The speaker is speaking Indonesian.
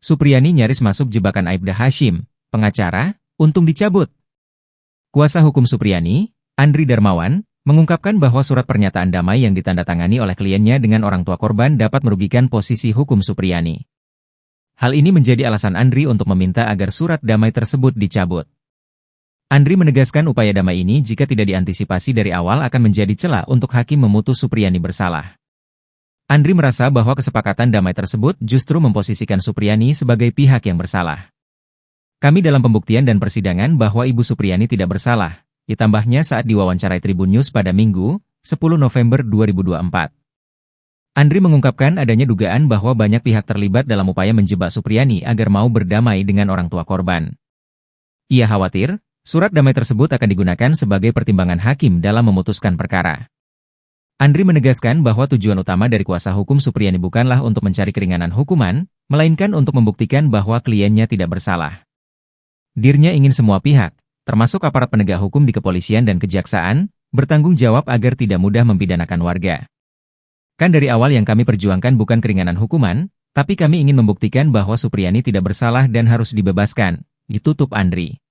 Supriyani nyaris masuk jebakan Aibda Hashim, pengacara, untung dicabut. Kuasa hukum Supriyani, Andri Darmawan, mengungkapkan bahwa surat pernyataan damai yang ditandatangani oleh kliennya dengan orang tua korban dapat merugikan posisi hukum Supriyani. Hal ini menjadi alasan Andri untuk meminta agar surat damai tersebut dicabut. Andri menegaskan upaya damai ini jika tidak diantisipasi dari awal akan menjadi celah untuk hakim memutus Supriyani bersalah. Andri merasa bahwa kesepakatan damai tersebut justru memposisikan Supriyani sebagai pihak yang bersalah. Kami dalam pembuktian dan persidangan bahwa Ibu Supriyani tidak bersalah, ditambahnya saat diwawancarai Tribun News pada Minggu, 10 November 2024. Andri mengungkapkan adanya dugaan bahwa banyak pihak terlibat dalam upaya menjebak Supriyani agar mau berdamai dengan orang tua korban. Ia khawatir, surat damai tersebut akan digunakan sebagai pertimbangan hakim dalam memutuskan perkara. Andri menegaskan bahwa tujuan utama dari kuasa hukum Supriyani bukanlah untuk mencari keringanan hukuman, melainkan untuk membuktikan bahwa kliennya tidak bersalah. Dirinya ingin semua pihak, termasuk aparat penegak hukum di kepolisian dan kejaksaan, bertanggung jawab agar tidak mudah mempidanakan warga. Kan dari awal yang kami perjuangkan bukan keringanan hukuman, tapi kami ingin membuktikan bahwa Supriyani tidak bersalah dan harus dibebaskan, ditutup Andri.